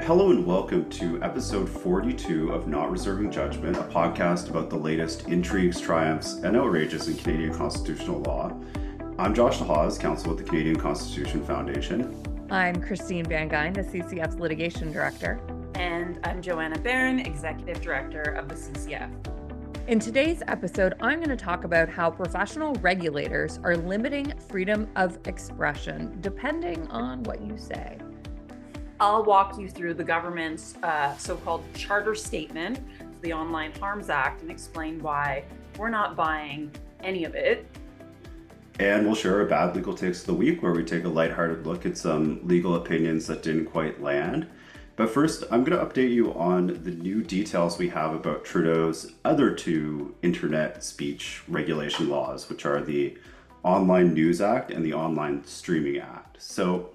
Hello and welcome to episode 42 of Not Reserving Judgment, a podcast about the latest intrigues, triumphs, and outrages in Canadian constitutional law. I'm Josh DeHaas, counsel with the Canadian Constitution Foundation. I'm Christine Van Gyn, the CCF's litigation director. And I'm Joanna Baron, executive director of the CCF. In today's episode, I'm going to talk about how professional regulators are limiting freedom of expression, depending on what you say. I'll walk you through the government's so-called charter statement, the Online Harms Act, and explain why we're not buying any of it. And we'll share our bad legal takes of the week, where we take a lighthearted look at some legal opinions that didn't quite land. But first, I'm going to update you on the new details we have about Trudeau's other two internet speech regulation laws, which are the Online News Act and the Online Streaming Act. So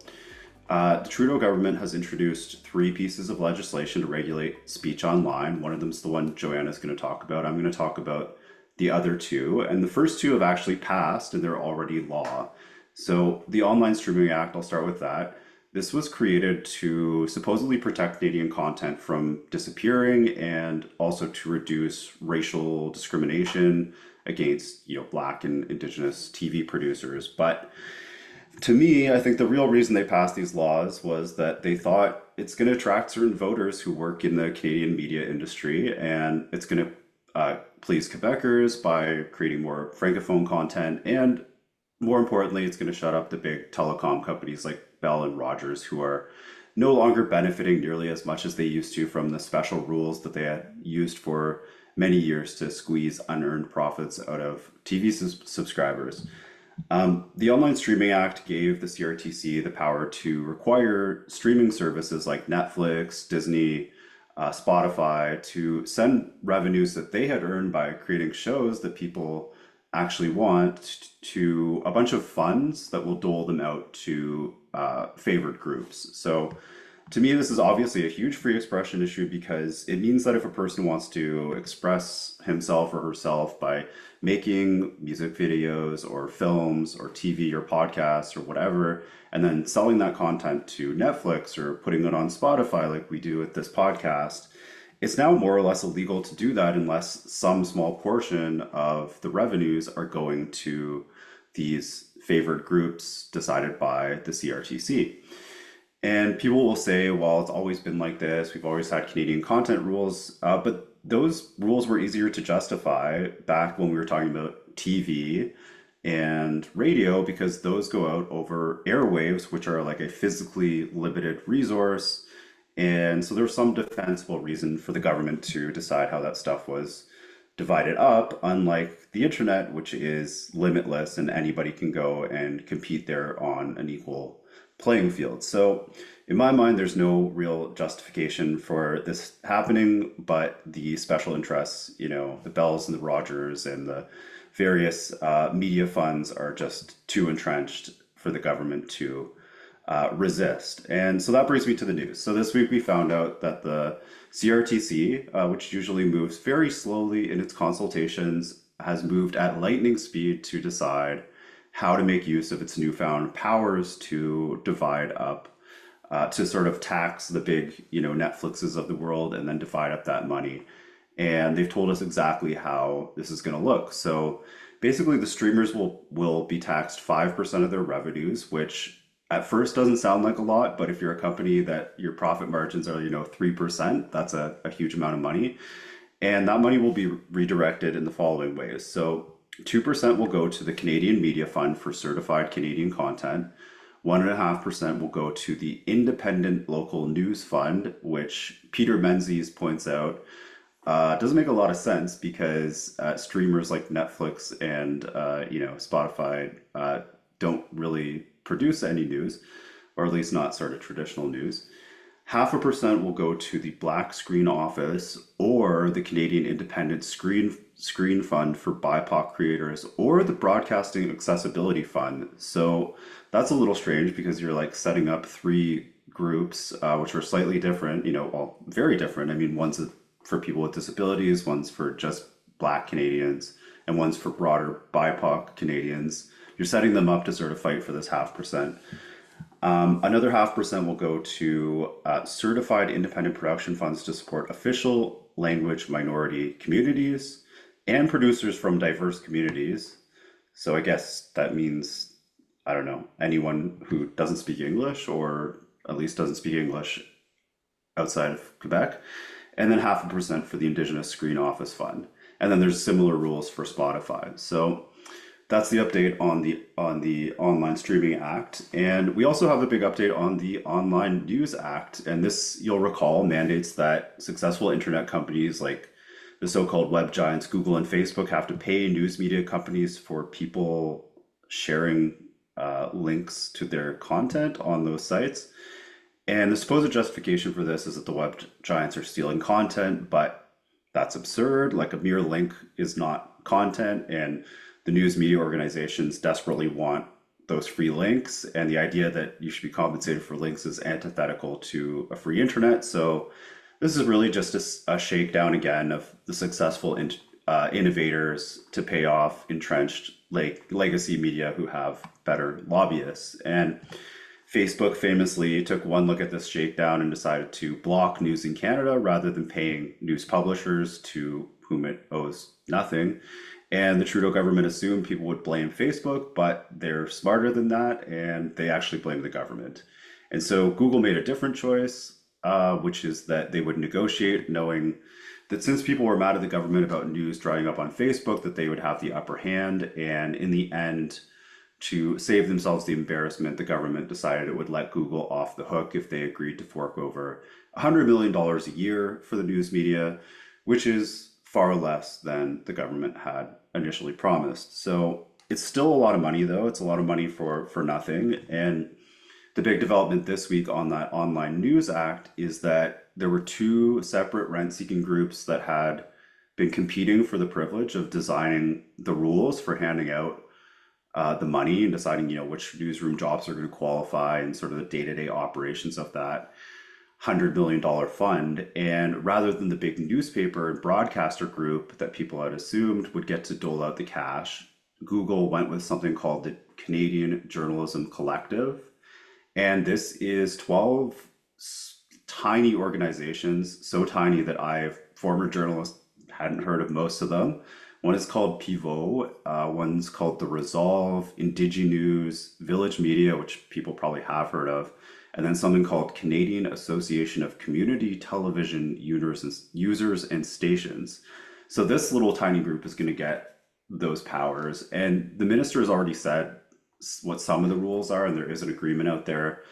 the Trudeau government has introduced three pieces of legislation to regulate speech online. One of them is the one Joanna's going to talk about. I'm going to talk about the other two. And the first two have actually passed and they're already law. So the Online Streaming Act, I'll start with that. This was created to supposedly protect Canadian content from disappearing and also to reduce racial discrimination against, Black and Indigenous TV producers. But to me, I think the real reason they passed these laws was that they thought it's going to attract certain voters who work in the Canadian media industry, and it's going to please Quebecers by creating more francophone content, and more importantly, it's going to shut up the big telecom companies like Bell and Rogers, who are no longer benefiting nearly as much as they used to from the special rules that they had used for many years to squeeze unearned profits out of TV subscribers. The Online Streaming Act gave the CRTC the power to require streaming services like Netflix, Disney, Spotify to send revenues that they had earned by creating shows that people actually want to a bunch of funds that will dole them out to favored groups. So to me, this is obviously a huge free expression issue because it means that if a person wants to express himself or herself by making music videos or films or TV or podcasts or whatever, and then selling that content to Netflix or putting it on Spotify like we do with this podcast, it's now more or less illegal to do that unless some small portion of the revenues are going to these favored groups decided by the CRTC. And people will say, well, it's always been like this. We've always had Canadian content rules. But those rules were easier to justify back when we were talking about TV and radio, because those go out over airwaves, which are like a physically limited resource. And so there's some defensible reason for the government to decide how that stuff was divided up, unlike the internet, which is limitless and anybody can go and compete there on an equal playing field. So in my mind, there's no real justification for this happening, but the special interests, the Bells and the Rogers and the various media funds are just too entrenched for the government to resist. And so that brings me to the news. So this week we found out that the CRTC, which usually moves very slowly in its consultations, has moved at lightning speed to decide how to make use of its newfound powers to divide up, to sort of tax the big, Netflixes of the world and then divide up that money. And they've told us exactly how this is going to look. So basically the streamers will be taxed 5% of their revenues, which at first doesn't sound like a lot, but if you're a company that your profit margins are, 3%, that's a huge amount of money. And that money will be redirected in the following ways. So 2% will go to the Canadian Media Fund for certified Canadian content. 1.5% will go to the Independent Local News Fund, which Peter Menzies points out doesn't make a lot of sense because streamers like Netflix and Spotify don't really produce any news, or at least not sort of traditional news. 0.5% will go to the Black Screen Office or the Canadian Independent Screen Fund for BIPOC creators, or the Broadcasting Accessibility Fund. So that's a little strange because you're like setting up three groups, which are slightly different, very different. I mean, one's for people with disabilities, one's for just Black Canadians, and one's for broader BIPOC Canadians. You're setting them up to sort of fight for this 0.5%. Another 0.5% will go to certified independent production funds to support official language minority communities and producers from diverse communities. So I guess that means, I don't know, anyone who doesn't speak English or at least doesn't speak English outside of Quebec. And then 0.5% for the Indigenous Screen Office Fund. And then there's similar rules for Spotify. So that's the update on the Online Streaming Act. And we also have a big update on the Online News Act. And this, you'll recall, mandates that successful internet companies like the so-called web giants Google and Facebook have to pay news media companies for people sharing links to their content on those sites. And the supposed justification for this is that the web giants are stealing content, but that's absurd. Like, a mere link is not content, and the news media organizations desperately want those free links. And the idea that you should be compensated for links is antithetical to a free internet. So this is really just a shakedown again of the successful innovators to pay off entrenched legacy media who have better lobbyists. And Facebook famously took one look at this shakedown and decided to block news in Canada rather than paying news publishers to whom it owes nothing. And the Trudeau government assumed people would blame Facebook, but they're smarter than that, and they actually blame the government. And so Google made a different choice, which is that they would negotiate, knowing that since people were mad at the government about news drying up on Facebook, that they would have the upper hand. And in the end, to save themselves the embarrassment, the government decided it would let Google off the hook if they agreed to fork over $100 million a year for the news media, which is far less than the government had initially promised. So it's still a lot of money, though. It's a lot of money for nothing. And the big development this week on that Online News Act is that there were two separate rent-seeking groups that had been competing for the privilege of designing the rules for handing out the money and deciding, which newsroom jobs are going to qualify and sort of the day-to-day operations of that $100 million fund. And rather than the big newspaper and broadcaster group that people had assumed would get to dole out the cash, Google went with something called the Canadian Journalism Collective. And this is 12 tiny organizations, so tiny that former journalist, hadn't heard of most of them. One is called Pivot, one's called The Resolve, IndigiNews, Village Media, which people probably have heard of, and then something called Canadian Association of Community Television Users and Stations. So this little tiny group is going to get those powers. And the minister has already said what some of the rules are, and there is an agreement out there,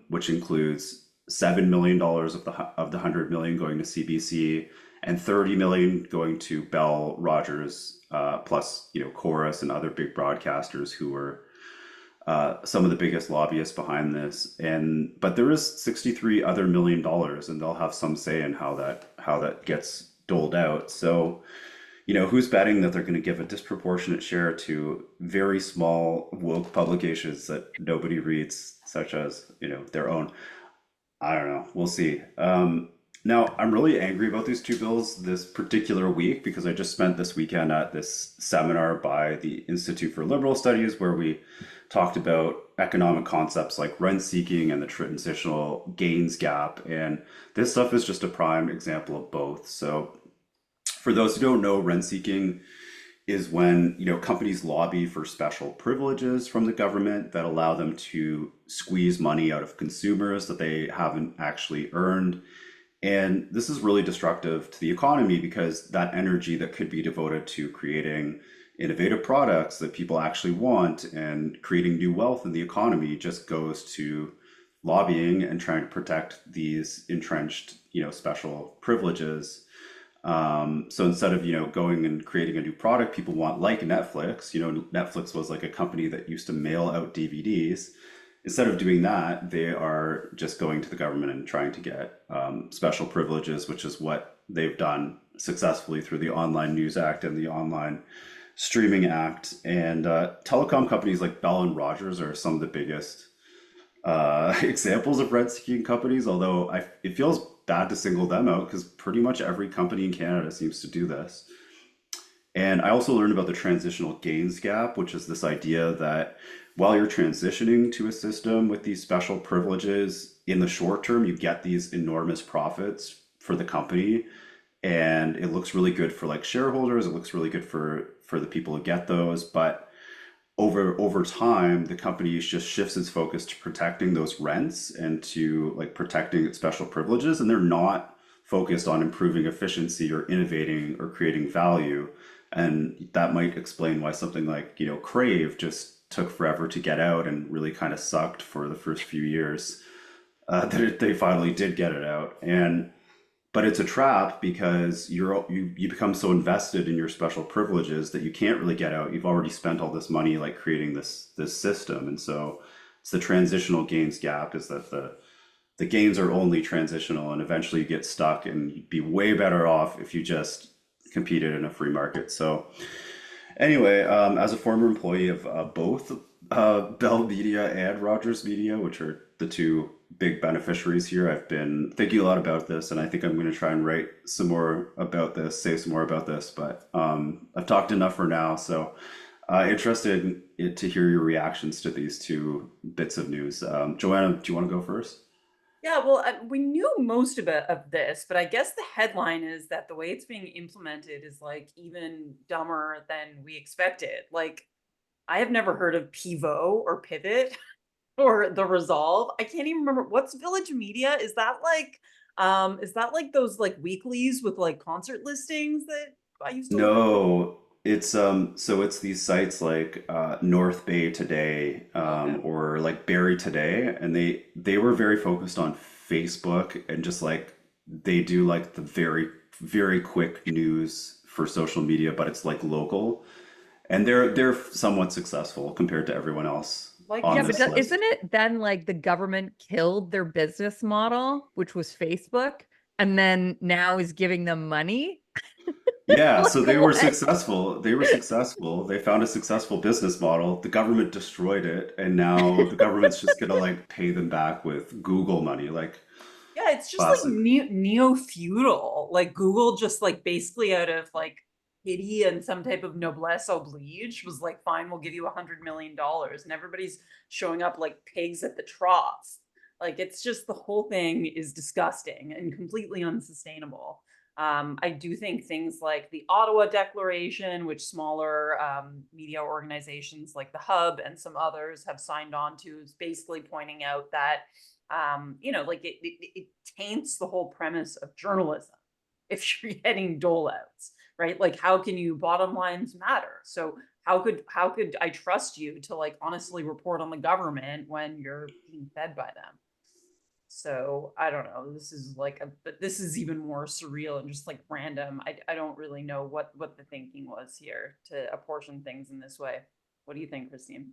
which includes $7 million of the $100 million going to CBC, and $30 million going to Bell, Rogers, plus Chorus and other big broadcasters who were some of the biggest lobbyists behind this. But there is $63 other million, and they'll have some say in how that gets doled out. So, who's betting that they're going to give a disproportionate share to very small woke publications that nobody reads, such as their own? I don't know. We'll see. Now, I'm really angry about these two bills this particular week because I just spent this weekend at this seminar by the Institute for Liberal Studies where we talked about economic concepts like rent seeking and the transitional gains gap. And this stuff is just a prime example of both. So for those who don't know, rent seeking is when companies lobby for special privileges from the government that allow them to squeeze money out of consumers that they haven't actually earned. And this is really destructive to the economy because that energy that could be devoted to creating innovative products that people actually want and creating new wealth in the economy just goes to lobbying and trying to protect these entrenched, special privileges. So instead of, going and creating a new product people want, like Netflix, Netflix was like a company that used to mail out DVDs. Instead of doing that, they are just going to the government and trying to get special privileges, which is what they've done successfully through the Online News Act and the Online Streaming Act. And telecom companies like Bell and Rogers are some of the biggest examples of rent-seeking companies, although it feels bad to single them out because pretty much every company in Canada seems to do this. And I also learned about the transitional gains gap, which is this idea that while you're transitioning to a system with these special privileges, in the short term, you get these enormous profits for the company, and it looks really good for like shareholders. It looks really good for the people who get those, but over time, the company just shifts its focus to protecting those rents and to like protecting its special privileges, and they're not focused on improving efficiency or innovating or creating value. And that might explain why something like, Crave just took forever to get out and really kind of sucked for the first few years. They finally did get it out, and but it's a trap because you become so invested in your special privileges that you can't really get out. You've already spent all this money like creating this system, and so it's the transitional gains gap. Is that the gains are only transitional, and eventually you get stuck, and you'd be way better off if you just competed in a free market. So anyway, as a former employee of both Bell Media and Rogers Media, which are the two big beneficiaries here, I've been thinking a lot about this, and I think I'm going to try and write some more about this, say some more about this. But I've talked enough for now, so interested to hear your reactions to these two bits of news. Joanna, do you want to go first? Yeah, well, we knew most of this, but I guess the headline is that the way it's being implemented is like even dumber than we expected. Like, I have never heard of Pivo or Pivot or the Resolve. I can't even remember what's Village Media. Is that like those like weeklies with like concert listings that I used to look at? No, it's so it's these sites like North Bay Today, Okay. or like Barry Today, and they were very focused on Facebook, and just like they do like the very quick news for social media, but it's like local, and they're somewhat successful compared to everyone else Like on Yeah, but this isn't list. it then like the government killed their business model, which was Facebook, and then now is giving them money? Yeah, so Like they were what? successful. They were successful. They found a successful business model. The government destroyed it, and now the government's just gonna like pay them back with Google money, like Yeah, it's just like classic. neo-feudal. Like Google just like basically out of like pity and some type of noblesse oblige was like, fine, we'll give you $100 million. And everybody's showing up like pigs at the troughs. Like it's just the whole thing is disgusting and completely unsustainable. I do think things like the Ottawa Declaration, which smaller media organizations like the Hub and some others have signed on to, is basically pointing out that like it taints the whole premise of journalism if you're getting dole outs, right? Like, how can you, bottom lines matter? So how could I trust you to like honestly report on the government when you're being fed by them? So I don't know. This is like but this is even more surreal and just like random. I don't really know what the thinking was here to apportion things in this way. What do you think, Christine?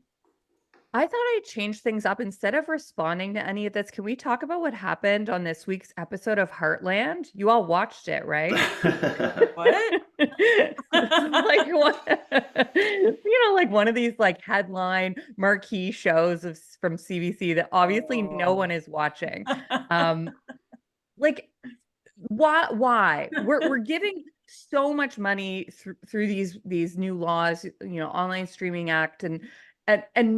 I thought I'd change things up. Instead of responding to any of this, can we talk about what happened on this week's episode of Heartland? You all watched it, right? What? This is like one, like one of these like headline marquee shows from CBC that obviously no one Oh. is watching. Um, like why we're giving so much money through these new laws, online streaming act, and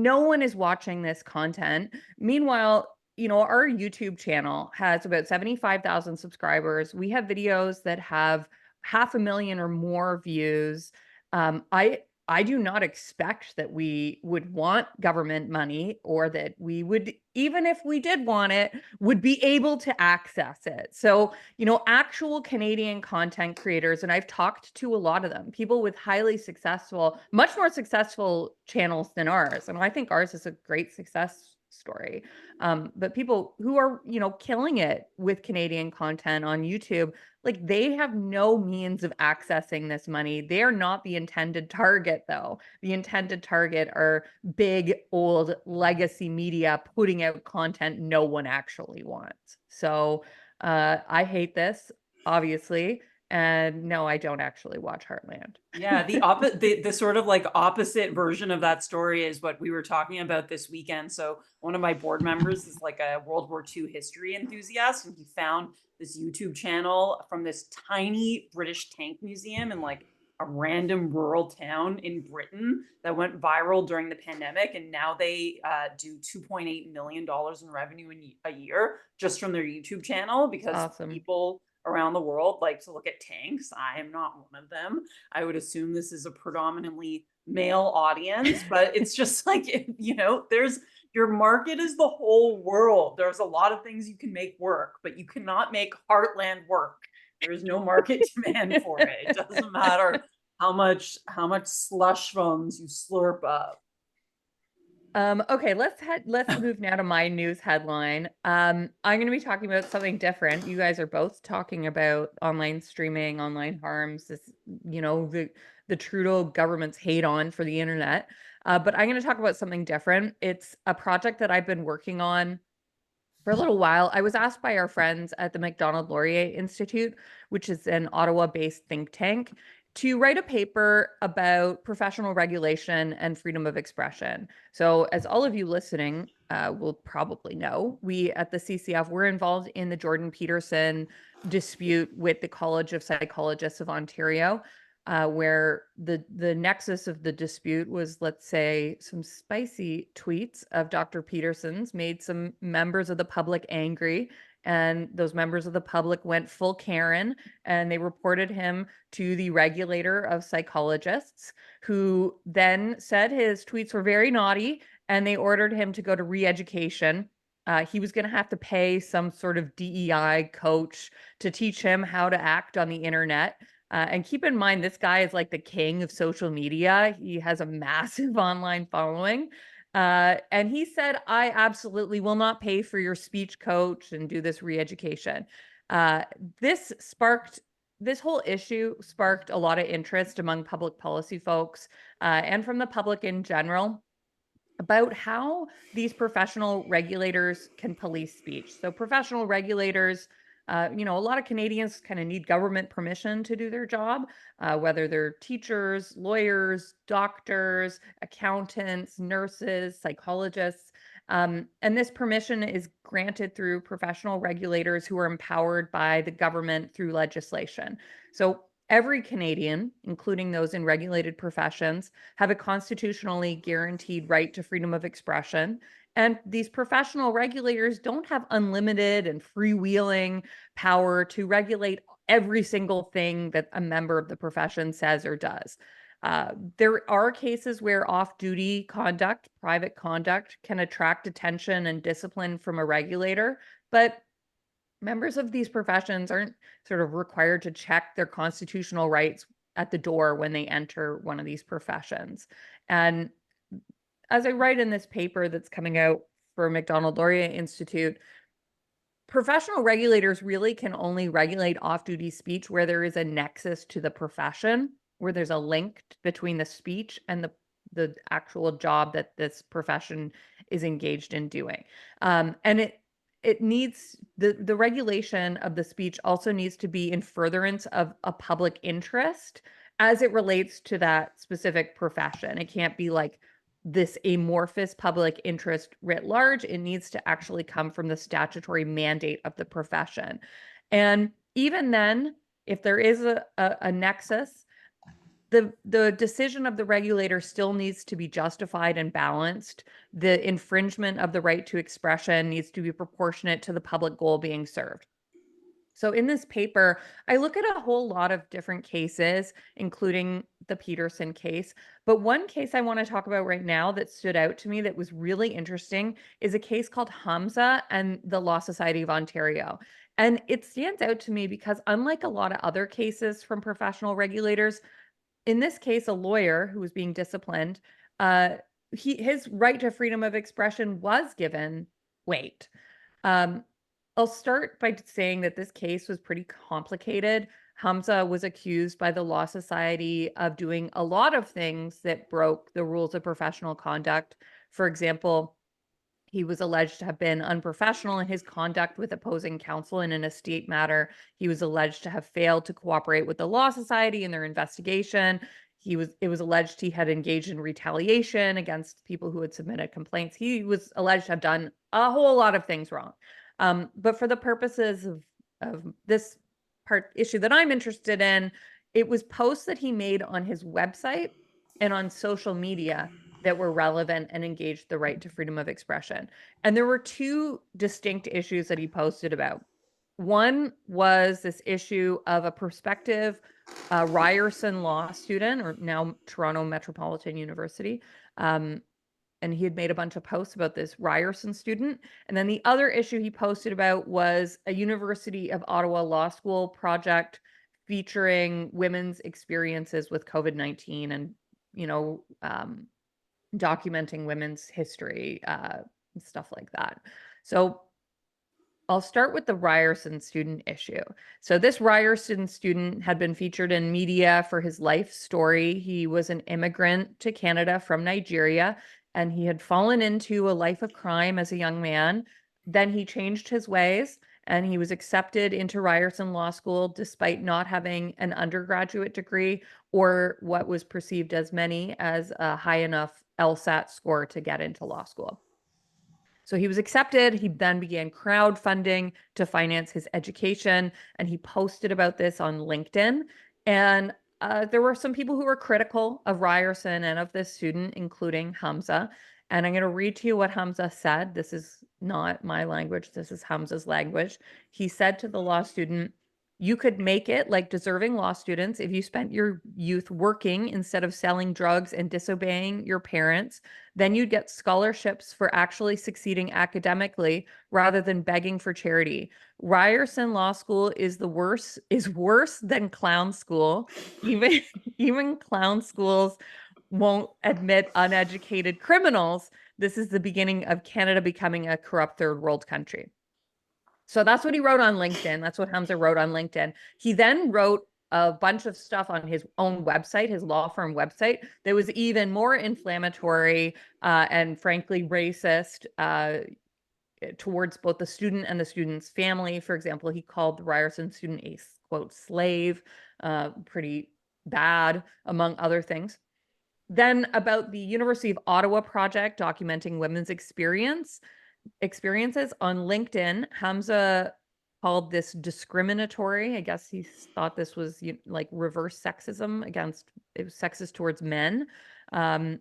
no one is watching this content. Meanwhile, our YouTube channel has about 75,000 subscribers. We have videos that have 500,000 or more views. I do not expect that we would want government money, or that we would, even if we did want it, would be able to access it. So, actual Canadian content creators, and I've talked to a lot of them, people with highly successful, much more successful channels than ours. And I think ours is a great success story. But people who are, killing it with Canadian content on YouTube, like they have no means of accessing this money. They are not the intended target, though. The intended target are big, old legacy media putting out content no one actually wants. So I hate this, obviously. And no, I don't actually watch Heartland. Yeah, the sort of like opposite version of that story is what we were talking about this weekend. So one of my board members is like a World War II history enthusiast, and he found this YouTube channel from this tiny British tank museum in like a random rural town in Britain that went viral during the pandemic, and now they do $2.8 million in revenue a year just from their YouTube channel, because Awesome. people around the world like to look at tanks. I am not one of them. I would assume this is a predominantly male audience, but it's just like, you know, there's your market is the whole world. There's a lot of things you can make work, but you cannot make Heartland work. There is no market demand for it. It doesn't matter how much slush funds you slurp up. Okay, let's move now to my news headline. I'm going to be talking about something different. You guys are both talking about online streaming, online harms, this, you know, the Trudeau government's hate on for the internet. But I'm going to talk about something different. It's a project that I've been working on for a little while. I was asked by our friends at the Macdonald-Laurier Institute, which is an Ottawa-based think tank, to write a paper about professional regulation and freedom of expression. So as all of you listening will probably know, we at the CCF, we're involved in the Jordan Peterson dispute with the College of Psychologists of Ontario, where the nexus of the dispute was, let's say, some spicy tweets of Dr. Peterson's made some members of the public angry, and those members of the public went full Karen, and they reported him to the regulator of psychologists, who then said his tweets were very naughty, and they ordered him to go to re-education. He was going to have to pay some sort of DEI coach to teach him how to act on the internet. And keep in mind, this guy is like the king of social media. He has a massive online following. And he said, I absolutely will not pay for your speech coach and do this re-education. This whole issue sparked a lot of interest among public policy folks and from the public in general about how these professional regulators can police speech. So professional regulators, you know, a lot of Canadians kind of need government permission to do their job, whether they're teachers, lawyers, doctors, accountants, nurses, psychologists. And this permission is granted through professional regulators who are empowered by the government through legislation. So every Canadian, including those in regulated professions, have a constitutionally guaranteed right to freedom of expression. And these professional regulators don't have unlimited and freewheeling power to regulate every single thing that a member of the profession says or does. There are cases where off-duty conduct, private conduct, can attract attention and discipline from a regulator, but members of these professions aren't sort of required to check their constitutional rights at the door when they enter one of these professions. And as I write in this paper that's coming out for Macdonald-Laurier Institute, professional regulators really can only regulate off-duty speech where there is a nexus to the profession, where there's a link between the speech and the actual job that this profession is engaged in doing. And it needs the regulation of the speech also needs to be in furtherance of a public interest as it relates to that specific profession. It can't be like this amorphous public interest writ large. It needs to actually come from the statutory mandate of the profession. And even then, if there is a nexus, the decision of the regulator still needs to be justified and balanced. The infringement of the right to expression needs to be proportionate to the public goal being served. So in this paper, I look at a whole lot of different cases, including the Peterson case. But one case I want to talk about right now that stood out to me that was really interesting is a case called Hamza and the Law Society of Ontario. And it stands out to me because unlike a lot of other cases from professional regulators, in this case, a lawyer who was being disciplined, his right to freedom of expression was given weight. I'll start by saying that this case was pretty complicated. Hamza was accused by the Law Society of doing a lot of things that broke the rules of professional conduct. For example, he was alleged to have been unprofessional in his conduct with opposing counsel in an estate matter. He was alleged to have failed to cooperate with the Law Society in their investigation. It was alleged he had engaged in retaliation against people who had submitted complaints. He was alleged to have done a whole lot of things wrong. But for the purposes of this issue that I'm interested in, It was posts that he made on his website and on social media that were relevant and engaged the right to freedom of expression. And there were two distinct issues that he posted about. One was this issue of a prospective Ryerson Law student, or now Toronto Metropolitan University. And he had made a bunch of posts about this Ryerson student. And then the other issue he posted about was a University of Ottawa Law School project featuring women's experiences with COVID-19 and, documenting women's history, and stuff like that. So I'll start with the Ryerson student issue. So this Ryerson student had been featured in media for his life story. He was an immigrant to Canada from Nigeria, and he had fallen into a life of crime as a young man. Then he changed his ways, and he was accepted into Ryerson Law School despite not having an undergraduate degree or what was perceived as many as a high enough LSAT score to get into law school. So he was accepted. He then began crowdfunding to finance his education, and he posted about this on LinkedIn. And there were some people who were critical of Ryerson and of this student, including Hamza. And I'm going to read to you what Hamza said. This is not my language. This is Hamza's language. He said to the law student, "You could make it like deserving law students if you spent your youth working instead of selling drugs and disobeying your parents. Then you'd get scholarships for actually succeeding academically rather than begging for charity. Ryerson Law School is worse than clown school. Even even clown schools won't admit uneducated criminals. This is the beginning of Canada becoming a corrupt third world country." So that's what he wrote on LinkedIn. That's what Hamza wrote on LinkedIn. He then wrote a bunch of stuff on his own website, his law firm website, that was even more inflammatory and frankly racist towards both the student and the student's family. For example, he called the Ryerson student a, quote, slave, pretty bad, among other things. Then about the University of Ottawa project documenting women's experiences on LinkedIn, Hamza called this discriminatory. I guess he thought this was like reverse sexism it was sexist towards men. And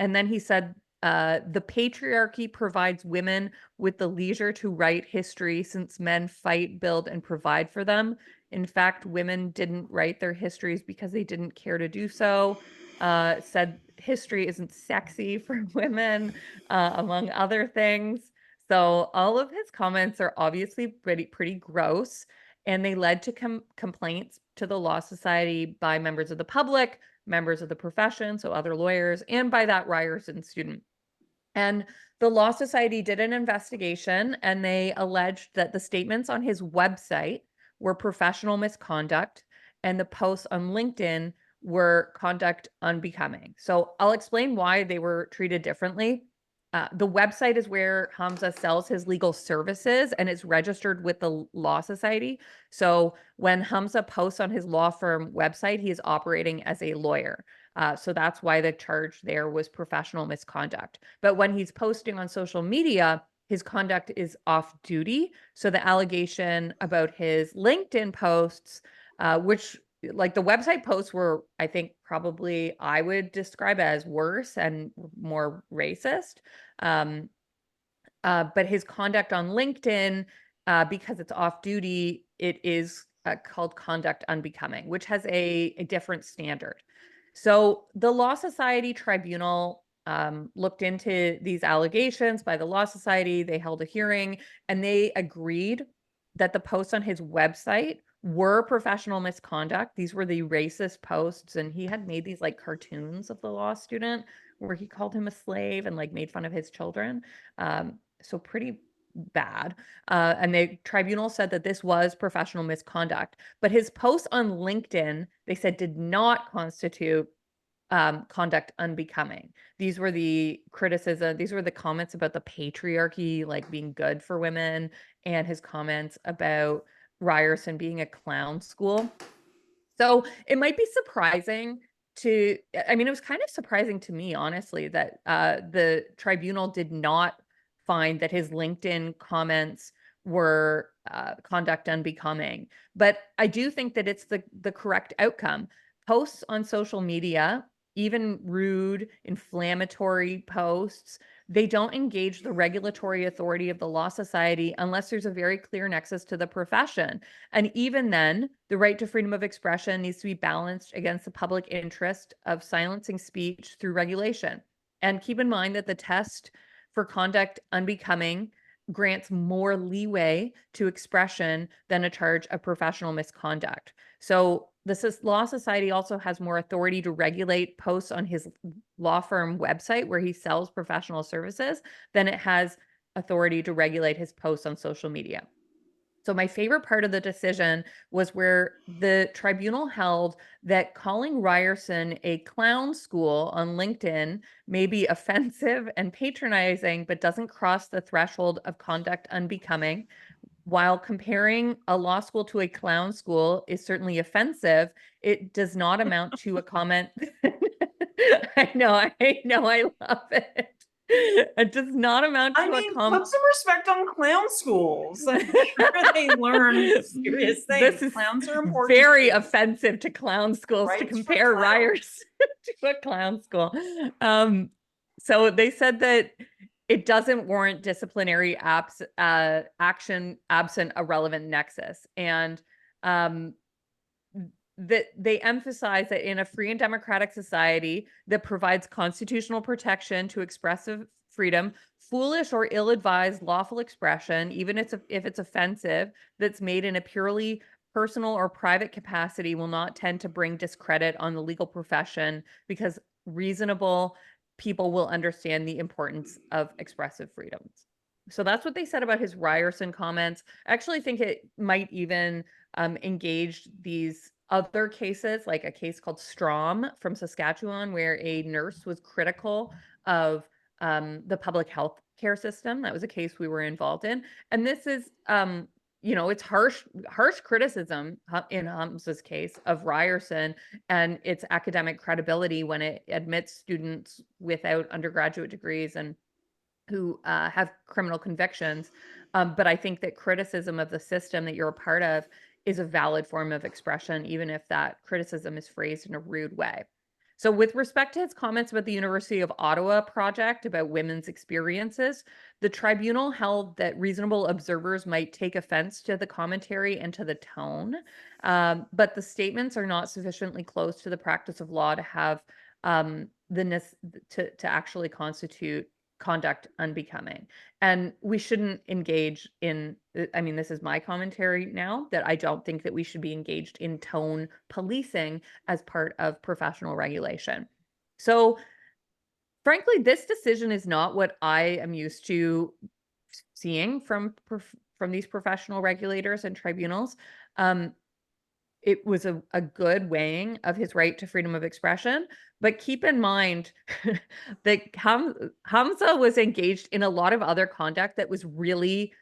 then he said, the patriarchy provides women with the leisure to write history since men fight, build, and provide for them. In fact, women didn't write their histories because they didn't care to do so. Said history isn't sexy for women, among other things. So all of his comments are obviously pretty gross, and they led to complaints to the Law Society by members of the public, members of the profession, so other lawyers, and by that Ryerson student. And the Law Society did an investigation, and they alleged that the statements on his website were professional misconduct, and the posts on LinkedIn were conduct unbecoming. So I'll explain why they were treated differently. The website is where Hamza sells his legal services, and it's registered with the Law Society. So when Hamza posts on his law firm website, he is operating as a lawyer. So that's why the charge there was professional misconduct. But when he's posting on social media, his conduct is off duty. So the allegation about his LinkedIn posts, which like the website posts were, I think probably I would describe as worse and more racist. But his conduct on LinkedIn, because it's off duty, it is called conduct unbecoming, which has a different standard. So the Law Society Tribunal looked into these allegations by the Law Society. They held a hearing, and they agreed that the posts on his website were professional misconduct. These were the racist posts, and he had made these like cartoons of the law student where he called him a slave and like made fun of his children. So pretty bad. And the tribunal said that this was professional misconduct. But his posts on LinkedIn, they said, did not constitute conduct unbecoming. These were the comments about the patriarchy, like being good for women, and his comments about Ryerson being a clown school. So it might be surprising it was kind of surprising to me, honestly, that the tribunal did not find that his LinkedIn comments were conduct unbecoming. But I do think that it's the correct outcome. Posts on social media, even rude, inflammatory posts, they don't engage the regulatory authority of the Law Society unless there's a very clear nexus to the profession. And even then, the right to freedom of expression needs to be balanced against the public interest of silencing speech through regulation. And keep in mind that the test for conduct unbecoming grants more leeway to expression than a charge of professional misconduct. So the Law Society also has more authority to regulate posts on his law firm website where he sells professional services than it has authority to regulate his posts on social media. So my favorite part of the decision was where the tribunal held that calling Ryerson a clown school on LinkedIn may be offensive and patronizing, but doesn't cross the threshold of conduct unbecoming. While comparing a law school to a clown school is certainly offensive, it does not amount to a comment. I know, I love it. It does not amount to I mean, a comment. put some respect on clown schools. I'm sure they learn serious things. This is Clowns are important. very offensive to clown schools to Rights for compare clowns. Ryerson to a clown school. So they said that it doesn't warrant disciplinary action absent a relevant nexus. And that they emphasize that in a free and democratic society that provides constitutional protection to expressive freedom, foolish or ill-advised lawful expression, even if it's offensive, that's made in a purely personal or private capacity will not tend to bring discredit on the legal profession because reasonable people will understand the importance of expressive freedoms. So that's what they said about his Ryerson comments. I actually think it might even engage these other cases, like a case called Strom from Saskatchewan, where a nurse was critical of the public health care system. That was a case we were involved in. And this is, it's harsh criticism in Hamza's case of Ryerson and its academic credibility when it admits students without undergraduate degrees and who have criminal convictions. But I think that criticism of the system that you're a part of is a valid form of expression, even if that criticism is phrased in a rude way. So with respect to his comments about the University of Ottawa project about women's experiences, the tribunal held that reasonable observers might take offense to the commentary and to the tone, but the statements are not sufficiently close to the practice of law to have to actually constitute conduct unbecoming. And we shouldn't engage in, I mean, this is my commentary now, that I don't think that we should be engaged in tone policing as part of professional regulation. So frankly, this decision is not what I am used to seeing from these professional regulators and tribunals. It was a good weighing of his right to freedom of expression. But keep in mind that Hamza was engaged in a lot of other conduct that was really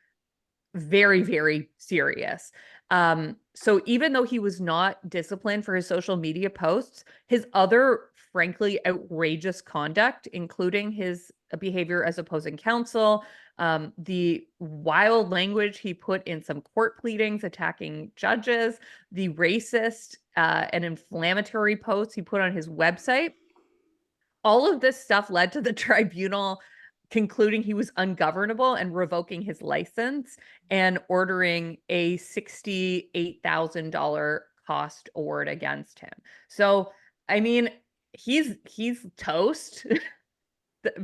very, very serious. So even though he was not disciplined for his social media posts, his other frankly outrageous conduct, including his behavior as opposing counsel, the wild language he put in some court pleadings attacking judges, the racist and inflammatory posts he put on his website, all of this stuff led to the tribunal concluding he was ungovernable and revoking his license and ordering a $68,000 cost award against him. So, I mean, he's toast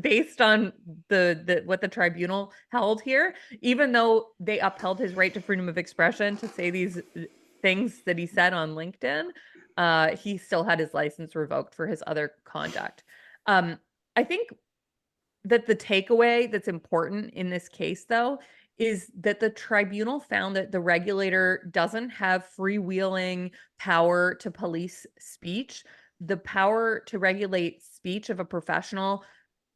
based on what the tribunal held here, even though they upheld his right to freedom of expression to say these things that he said on LinkedIn. He still had his license revoked for his other conduct. I think that the takeaway that's important in this case, though, is that the tribunal found that the regulator doesn't have freewheeling power to police speech. The power to regulate speech of a professional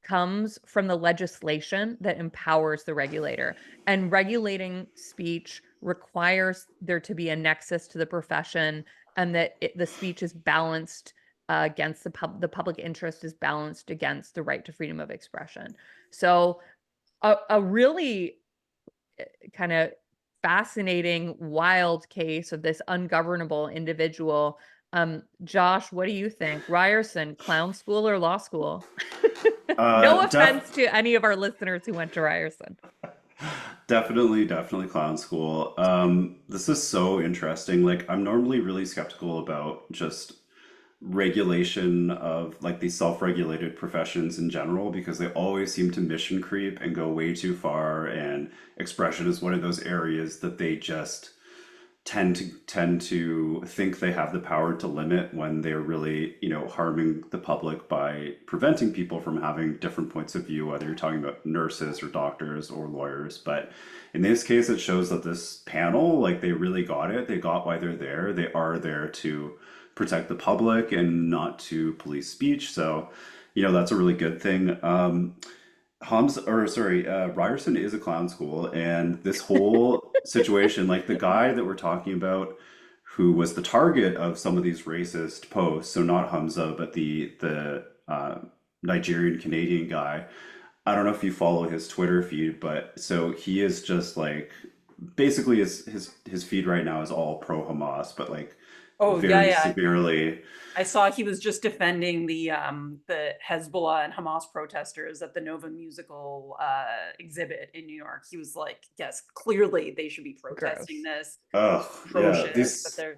comes from the legislation that empowers the regulator. And regulating speech requires there to be a nexus to the profession and that the speech is balanced against the public interest is balanced against the right to freedom of expression. So a really kind of fascinating, wild case of this ungovernable individual. Josh, what do you think? Ryerson, clown school or law school? No offense to any of our listeners who went to Ryerson. Definitely clown school. This is so interesting. Like, I'm normally really skeptical about just regulation of like these self-regulated professions in general because they always seem to mission creep and go way too far, and expression is one of those areas that they just tend to think they have the power to limit when they're really, harming the public by preventing people from having different points of view, whether you're talking about nurses or doctors or lawyers. But in this case, it shows that this panel, like, they really got it. They got why they're there. They are there to protect the public and not to police speech. So, that's a really good thing. Ryerson is a clown school, and this whole situation, like the guy that we're talking about, who was the target of some of these racist posts, so not Hamza, but the Nigerian Canadian guy. I don't know if you follow his Twitter feed, but so he is just like basically his feed right now is all pro Hamas, but like Oh yeah, very yeah. severely. I saw he was just defending the Hezbollah and Hamas protesters at the Nova Musical exhibit in New York. He was like, yes, clearly they should be protesting this. Oh yeah, Atrocious, but they're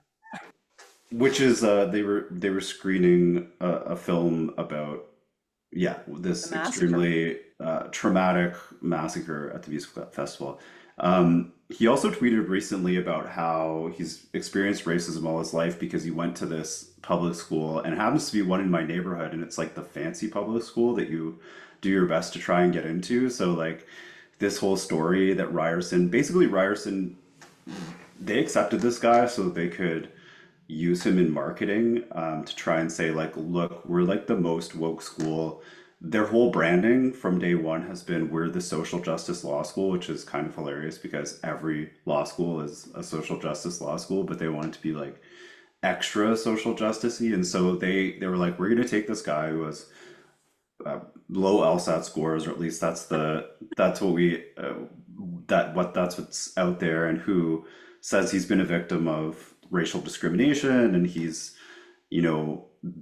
which is they were screening a film about this the massacre. extremely traumatic massacre at the music festival. He also tweeted recently about how he's experienced racism all his life because he went to this public school, and it happens to be one in my neighborhood, and it's like the fancy public school that you do your best to try and get into. So like this whole story that Ryerson, they accepted this guy so that they could use him in marketing, to try and say like, look, we're like the most woke school. Their whole branding from day one has been, we're the social justice law school, which is kind of hilarious because every law school is a social justice law school, but they want it to be like extra social justicey. And so they were like, we're going to take this guy who has low LSAT scores, or at least that's what we that's what's out there, and who says he's been a victim of racial discrimination, and he's,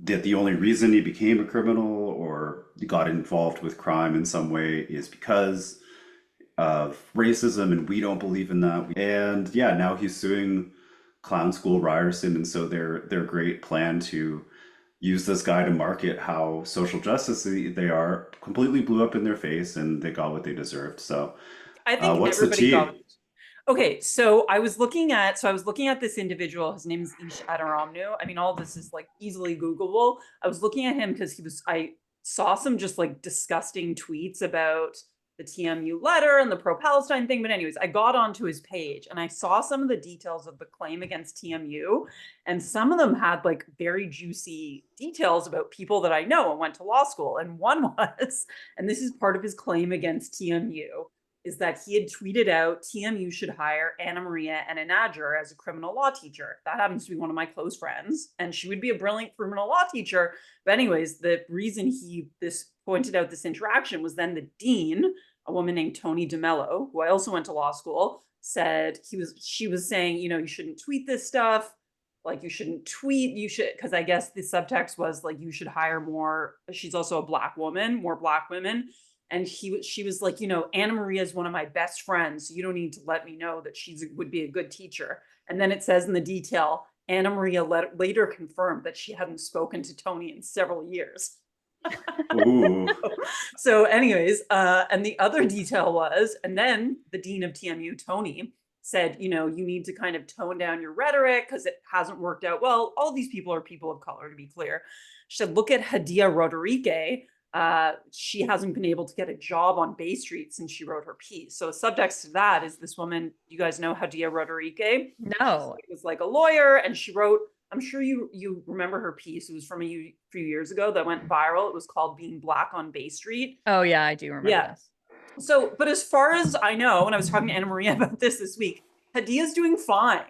that the only reason he became a criminal or got involved with crime in some way is because of racism, and we don't believe in that. And yeah, now he's suing clown school Ryerson, and so their great plan to use this guy to market how social justice they are completely blew up in their face, and they got what they deserved. So I think what's the everybody got tea? Okay, so I was looking at this individual. His name is Ish Adaramnu. I mean, all this is like easily Googleable. I was looking at him because I saw some just like disgusting tweets about the TMU letter and the pro-Palestine thing. But anyways, I got onto his page and I saw some of the details of the claim against TMU. And some of them had like very juicy details about people that I know and went to law school. And one was, and this is part of his claim against TMU, is that he had tweeted out TMU should hire Anna Maria and Anager as a criminal law teacher. That happens to be one of my close friends, and she would be a brilliant criminal law teacher. But anyways, the reason he pointed out this interaction was then the dean, a woman named Tony DeMello, who I also went to law school, said she was saying, you shouldn't tweet this stuff. Like, you shouldn't tweet, because I guess the subtext was like, you should hire more. She's also a Black woman, more Black women. And she was like, Anna Maria is one of my best friends, so you don't need to let me know that would be a good teacher. And then it says in the detail, Anna Maria later confirmed that she hadn't spoken to Tony in several years. Ooh. So anyways, and the other detail was, and then the dean of TMU, Tony, said, you need to kind of tone down your rhetoric because it hasn't worked out well. All these people are people of color, to be clear. She said, look at Hadia Rodriguez. She hasn't been able to get a job on Bay Street since she wrote her piece. So subtext to that is this woman, you guys know Hadia Rodriguez? No. She was like a lawyer, and she wrote, I'm sure you remember her piece. It was from a few years ago that went viral. It was called Being Black on Bay Street. Oh yeah, I do remember this. So, but as far as I know, and I was talking to Anna Maria about this week, Hadia's doing fine.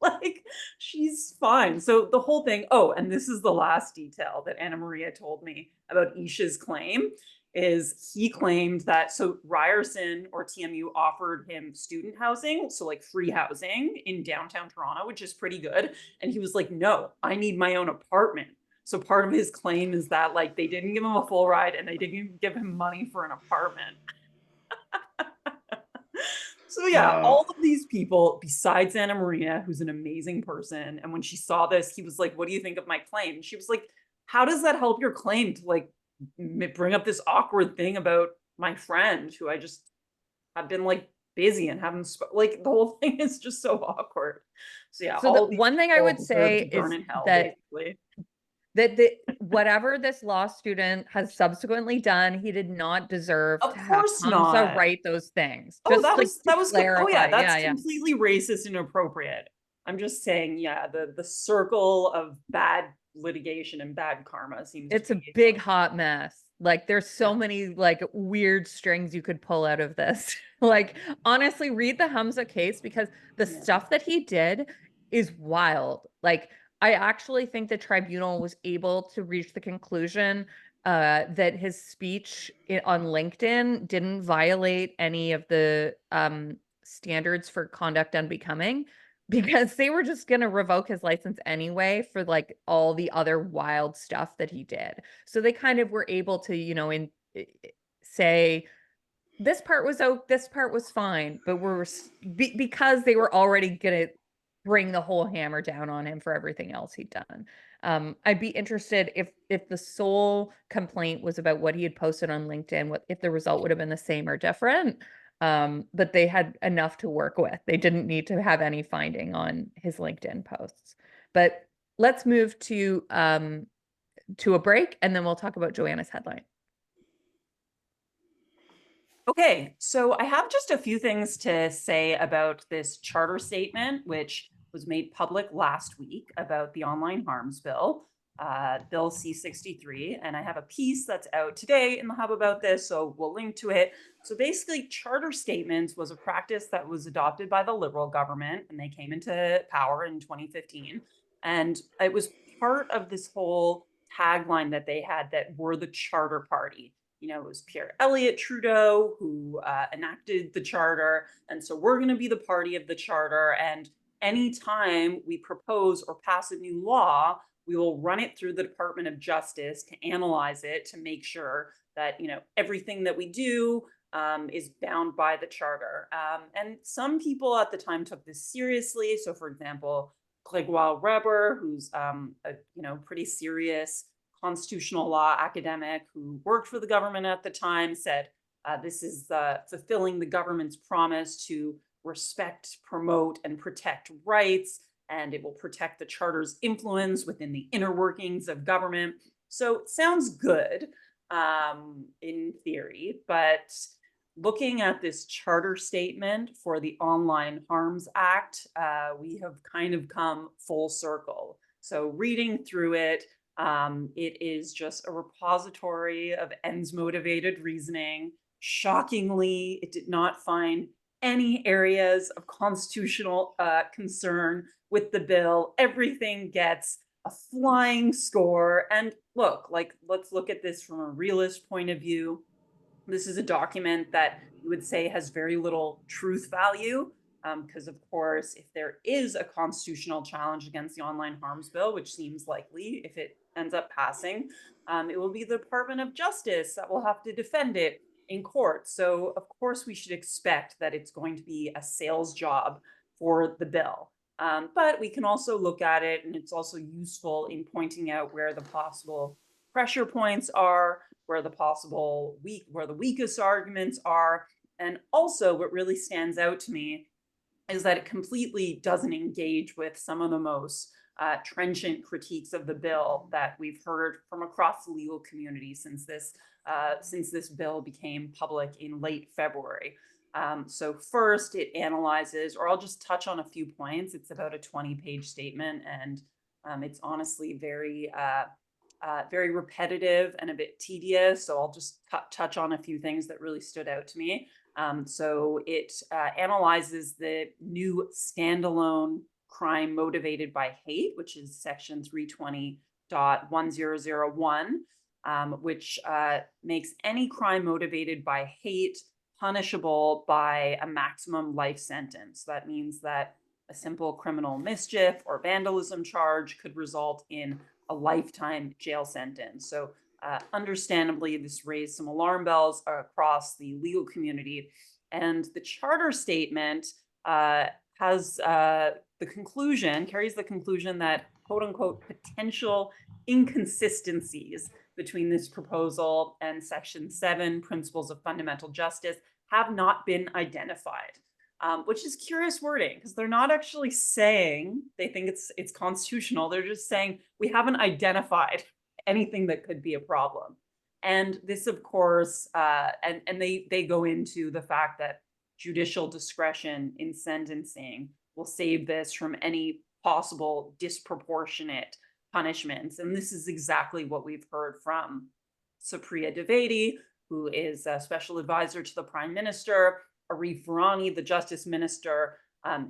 Like, she's fine. So the whole thing, and this is the last detail that Anna Maria told me about Isha's claim, is he claimed that, so Ryerson or TMU offered him student housing, so like free housing in downtown Toronto, which is pretty good. And he was like, no, I need my own apartment. So part of his claim is that like they didn't give him a full ride and they didn't give him money for an apartment. So yeah, Wow. all of these people, besides Anna Maria, who's an amazing person, and when she saw this, he was like, "What do you think of my claim?" She was like, "How does that help your claim to like bring up this awkward thing about my friend who I just have been like busy and haven't like the whole thing is just so awkward." So yeah, So the all of these one thing I people would deserve say to burn is in hell, that basically. whatever this law student has subsequently done, he did not deserve Of to have course Hamza not. write those things. Oh, Just like to oh yeah, clarify. that's Yeah, yeah. completely racist and inappropriate. I'm just saying, yeah, the circle of bad litigation and bad karma seems to It's a be big hot mess. Like there's so yeah. many like weird strings you could pull out of this. Like honestly, read the Hamza case because the Yeah. stuff that he did is wild. Like I actually think the tribunal was able to reach the conclusion that his speech on LinkedIn didn't violate any of the standards for conduct unbecoming because they were just going to revoke his license anyway for like all the other wild stuff that he did. So they kind of were able to, say this part was fine, but because they were already going to bring the whole hammer down on him for everything else he'd done. I'd be interested if the sole complaint was about what he had posted on LinkedIn, what if the result would have been the same or different. But they had enough to work with. They didn't need to have any finding on his LinkedIn posts. But let's move to a break, and then we'll talk about Joanna's headline. Okay, so I have just a few things to say about this charter statement, which was made public last week about the online harms bill, Bill C-63. And I have a piece that's out today in the Hub about this, so we'll link to it. So basically, charter statements was a practice that was adopted by the Liberal government, and they came into power in 2015. And it was part of this whole tagline that they had that we're the charter party. It was Pierre Elliott Trudeau who enacted the charter. And so we're going to be the party of the charter. And anytime we propose or pass a new law, we will run it through the Department of Justice to analyze it to make sure that, everything that we do is bound by the charter. And some people at the time took this seriously. So, for example, Grégoire Weber, who's a pretty serious constitutional law academic who worked for the government at the time, said this is fulfilling the government's promise to respect, promote, and protect rights, and it will protect the charter's influence within the inner workings of government. So it sounds good in theory, but looking at this charter statement for the Online Harms Act, we have kind of come full circle. So reading through it, it is just a repository of ends-motivated reasoning. Shockingly, it did not find any areas of constitutional concern with the bill. Everything gets a flying score. And look, let's look at this from a realist point of view. This is a document that you would say has very little truth value. Because of course, if there is a constitutional challenge against the online harms bill, which seems likely if it ends up passing, it will be the Department of Justice that will have to defend it in court. So of course we should expect that it's going to be a sales job for the bill. But we can also look at it, and it's also useful in pointing out where the possible pressure points are, where the weakest arguments are. And also what really stands out to me is that it completely doesn't engage with some of the most trenchant critiques of the bill that we've heard from across the legal community since this bill became public in late February. So first, it analyzes, or I'll just touch on a few points. It's about a 20-page statement, and it's honestly very repetitive and a bit tedious. So I'll just touch on a few things that really stood out to me. So it analyzes the new standalone crime motivated by hate, which is section 320.1001. which makes any crime motivated by hate punishable by a maximum life sentence. That means that a simple criminal mischief or vandalism charge could result in a lifetime jail sentence. So understandably, this raised some alarm bells across the legal community. And the charter statement carries the conclusion that quote unquote potential inconsistencies between this proposal and Section 7 Principles of Fundamental Justice have not been identified. Which is curious wording, because they're not actually saying they think it's constitutional. They're just saying we haven't identified anything that could be a problem. And this, of course, and they go into the fact that judicial discretion in sentencing will save this from any possible disproportionate punishments. And this is exactly what we've heard from Supriya Dwivedi, who is a special advisor to the Prime Minister, Arif Virani, the Justice Minister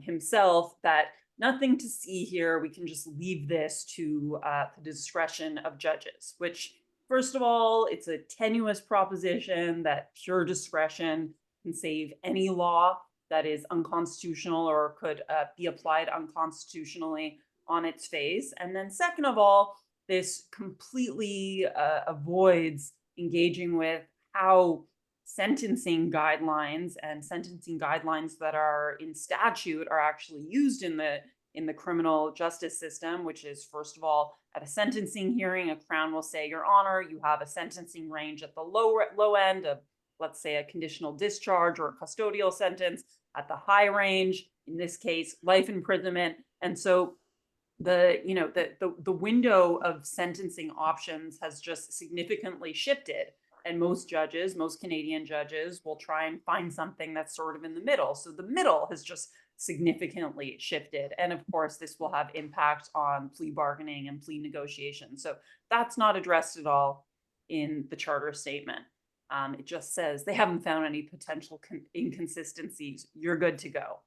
himself, that nothing to see here. We can just leave this to the discretion of judges, which, first of all, it's a tenuous proposition that pure discretion can save any law that is unconstitutional or could be applied unconstitutionally on its face. And then second of all, this completely avoids engaging with how sentencing guidelines and sentencing guidelines that are in statute are actually used in the criminal justice system, which is, first of all, at a sentencing hearing, a Crown will say, Your Honor, you have a sentencing range at the low end of, let's say, a conditional discharge or a custodial sentence, at the high range, in this case, life imprisonment. And so the window of sentencing options has just significantly shifted. And most Canadian judges will try and find something that's sort of in the middle. So the middle has just significantly shifted. And of course, this will have impact on plea bargaining and plea negotiations. So that's not addressed at all in the charter statement. It just says they haven't found any potential inconsistencies. You're good to go.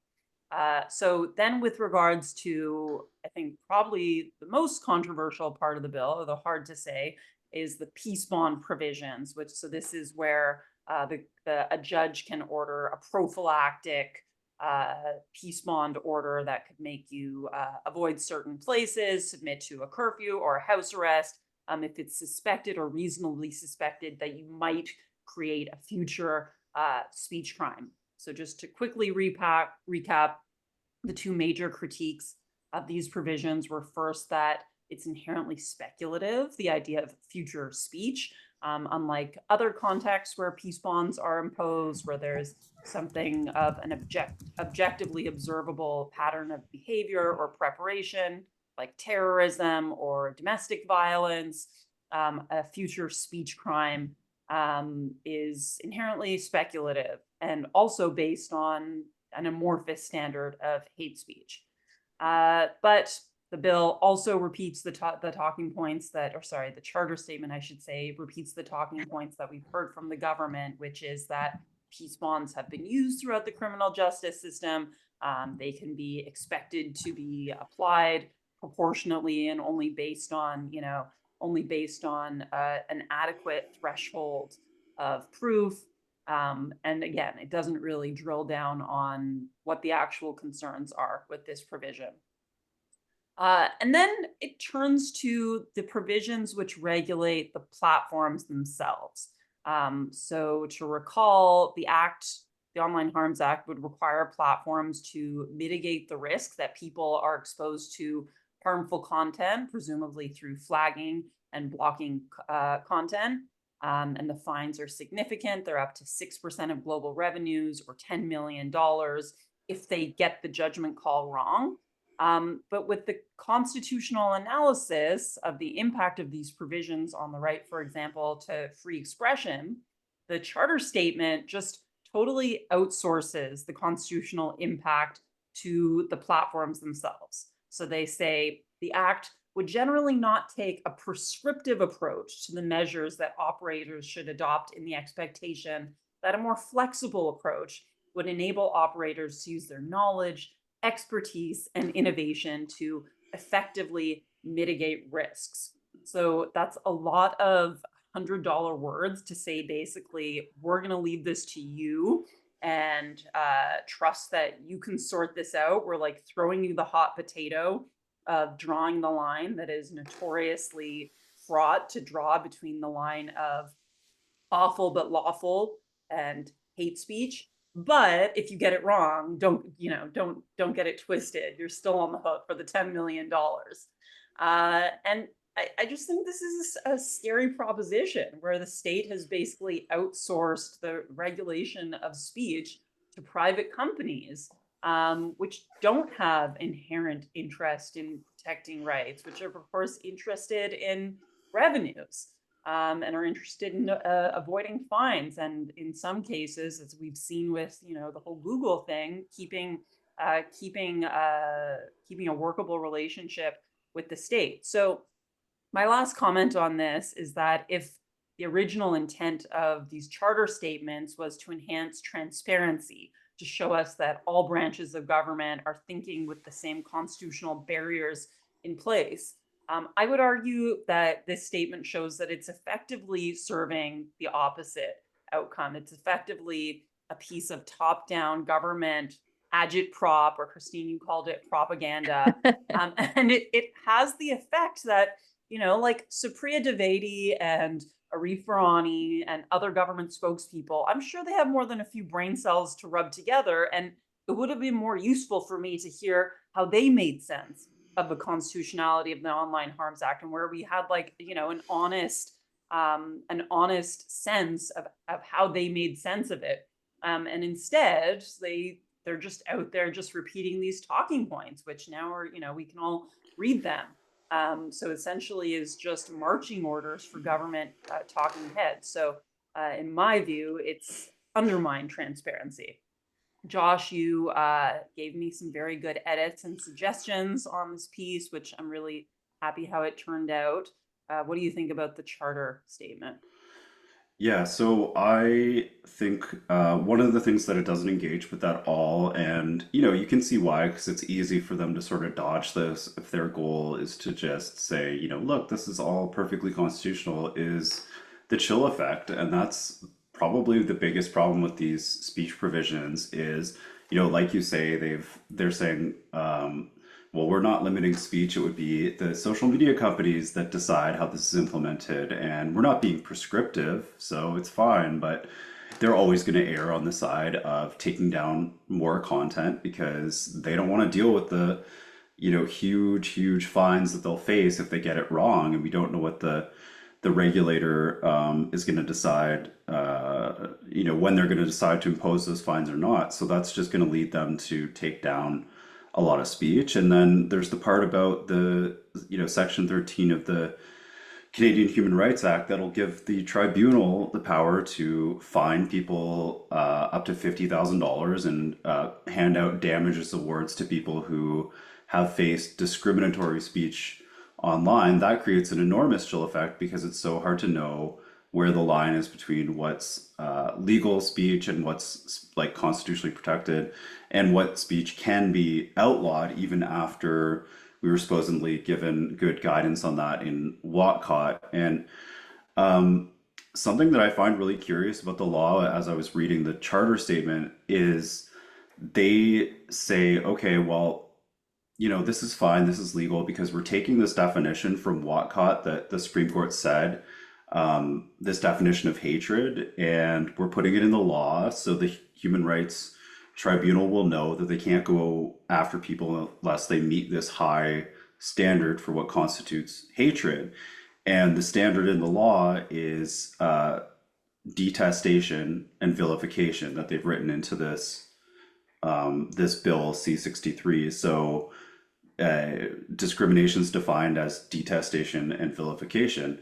So then with regards to, I think, probably the most controversial part of the bill, although hard to say, is the peace bond provisions, so this is where a judge can order a prophylactic peace bond order that could make you avoid certain places, submit to a curfew or a house arrest if it's suspected or reasonably suspected that you might create a future speech crime. So just to quickly recap, the two major critiques of these provisions were, first, that it's inherently speculative, the idea of future speech, unlike other contexts where peace bonds are imposed, where there's something of an objectively observable pattern of behavior or preparation, like terrorism or domestic violence. A future speech crime is inherently speculative and also based on an amorphous standard of hate speech. But the bill also repeats the talking points the charter statement, I should say, repeats the talking points that we've heard from the government, which is that peace bonds have been used throughout the criminal justice system. They can be expected to be applied proportionately and only based on an adequate threshold of proof. And again, it doesn't really drill down on what the actual concerns are with this provision. And then it turns to the provisions which regulate the platforms themselves. So to recall, the Online Harms Act would require platforms to mitigate the risk that people are exposed to harmful content, presumably through flagging and blocking content. And the fines are significant. They're up to 6% of global revenues or $10 million if they get the judgment call wrong. But with the constitutional analysis of the impact of these provisions on the right, for example, to free expression, the charter statement just totally outsources the constitutional impact to the platforms themselves. So they say the act would generally not take a prescriptive approach to the measures that operators should adopt, in the expectation that a more flexible approach would enable operators to use their knowledge, expertise, and innovation to effectively mitigate risks. So that's a lot of $100 words to say basically, we're going to leave this to you and trust that you can sort this out. We're like throwing you the hot potato of drawing the line that is notoriously fraught to draw between the line of awful but lawful and hate speech. But if you get it wrong, don't get it twisted. You're still on the hook for the $10 million. And I just think this is a scary proposition where the state has basically outsourced the regulation of speech to private companies, which don't have inherent interest in protecting rights, which are, of course, interested in revenues, and are interested in avoiding fines. And in some cases, as we've seen with the whole Google thing, keeping a workable relationship with the state. So my last comment on this is that if the original intent of these charter statements was to enhance transparency, to show us that all branches of government are thinking with the same constitutional barriers in place, I would argue that this statement shows that it's effectively serving the opposite outcome. It's effectively a piece of top-down government agitprop, or Christine, you called it propaganda. And it has the effect that, like Supriya Dwivedi and Arif Virani and other government spokespeople, I'm sure they have more than a few brain cells to rub together. And it would have been more useful for me to hear how they made sense of the constitutionality of the Online Harms Act, and where we had an honest sense of how they made sense of it. And instead, they're just out there just repeating these talking points, which now are, we can all read them. So essentially is just marching orders for government talking heads. So in my view, it's undermined transparency. Josh, you gave me some very good edits and suggestions on this piece, which I'm really happy how it turned out. What do you think about the charter statement? Yeah, so I think one of the things that it doesn't engage with at all, and you can see why, because it's easy for them to sort of dodge this if their goal is to just say, look, this is all perfectly constitutional, is the chill effect. And that's probably the biggest problem with these speech provisions is, like you say, they're saying, well, we're not limiting speech. It would be the social media companies that decide how this is implemented, and we're not being prescriptive, so it's fine. But they're always going to err on the side of taking down more content because they don't want to deal with the, huge fines that they'll face if they get it wrong. And we don't know what the regulator is going to decide, when they're going to decide to impose those fines or not. So that's just going to lead them to take down a lot of speech. And then there's the part about the, Section 13 of the Canadian Human Rights Act that'll give the tribunal the power to fine people up to $50,000 and hand out damages awards to people who have faced discriminatory speech online. That creates an enormous chill effect because it's so hard to know where the line is between what's legal speech and what's like constitutionally protected, and what speech can be outlawed even after we were supposedly given good guidance on that in Watcott. And something that I find really curious about the law as I was reading the charter statement is they say, okay, well, this is fine, this is legal, because we're taking this definition from Watcott that the Supreme Court said, this definition of hatred, and we're putting it in the law so the Human Rights Tribunal will know that they can't go after people unless they meet this high standard for what constitutes hatred. And the standard in the law is detestation and vilification that they've written into this this bill C-63. So discrimination is defined as detestation and vilification,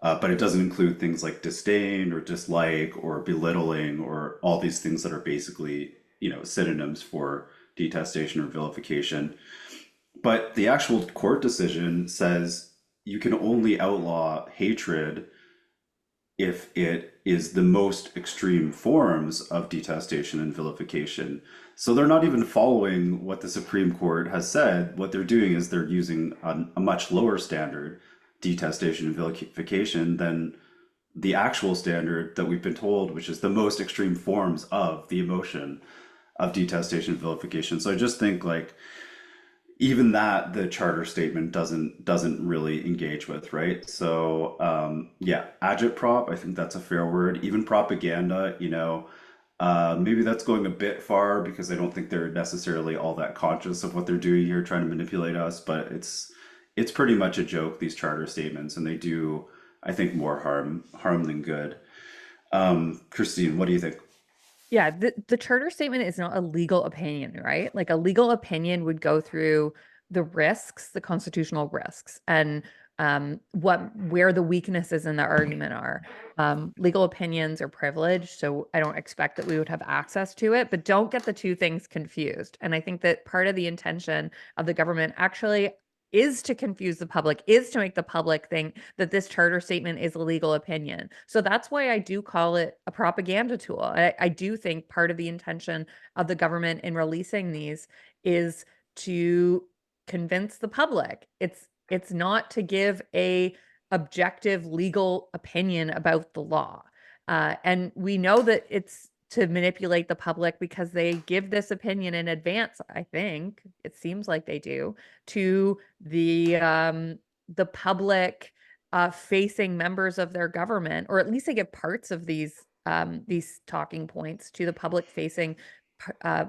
but it doesn't include things like disdain or dislike or belittling or all these things that are basically synonyms for detestation or vilification. But the actual court decision says you can only outlaw hatred if it is the most extreme forms of detestation and vilification. So they're not even following what the Supreme Court has said. What they're doing is they're using a much lower standard, detestation and vilification, than the actual standard that we've been told, which is the most extreme forms of the emotion of detestation and vilification. So I just think like even that the charter statement doesn't really engage with, right? So yeah, agitprop, I think that's a fair word. Even propaganda, maybe that's going a bit far because I don't think they're necessarily all that conscious of what they're doing here, trying to manipulate us. But it's pretty much a joke, these charter statements, and they do, I think, more harm than good. Christine, what do you think? Yeah, the charter statement is not a legal opinion, right? Like a legal opinion would go through the risks, the constitutional risks, and where the weaknesses in the argument are. Legal opinions are privileged, so I don't expect that we would have access to it, but don't get the two things confused. And I think that part of the intention of the government actually is to confuse the public, is to make the public think that this charter statement is a legal opinion. So that's why I do call it a propaganda tool. I do think part of the intention of the government in releasing these is to convince the public. It's not to give a objective legal opinion about the law. And we know that it's to manipulate the public because they give this opinion in advance, I think. It seems like they do, to the public facing members of their government, or at least they give parts of these talking points to the public facing uh,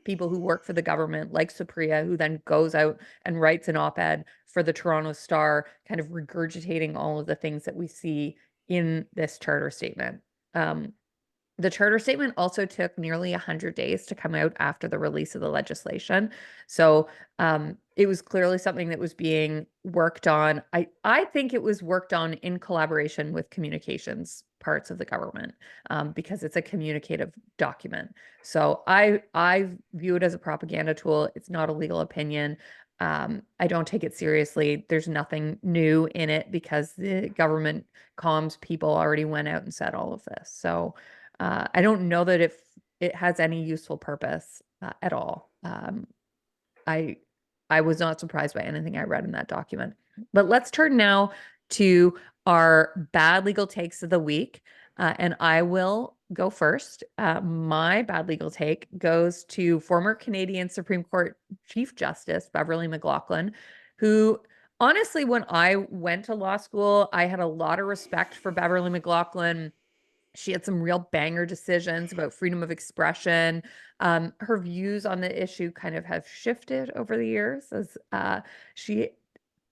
people who work for the government, like Supriya, who then goes out and writes an op-ed for the Toronto Star, kind of regurgitating all of the things that we see in this charter statement. The charter statement also took nearly 100 days to come out after the release of the legislation. So it was clearly something that was being worked on. I think it was worked on in collaboration with communications parts of the government because it's a communicative document. So I view it as a propaganda tool. It's not a legal opinion. I don't take it seriously. There's nothing new in it because the government comms people already went out and said all of this. So I don't know that if it has any useful purpose at all. I I was not surprised by anything I read in that document. But let's turn now to our bad legal takes of the week, and I will go first. My bad legal take goes to former Canadian Supreme Court Chief Justice Beverly McLaughlin, who honestly, when I went to law school, I had a lot of respect for Beverly McLaughlin. She had some real banger decisions about freedom of expression. Her views on the issue kind of have shifted over the years as she,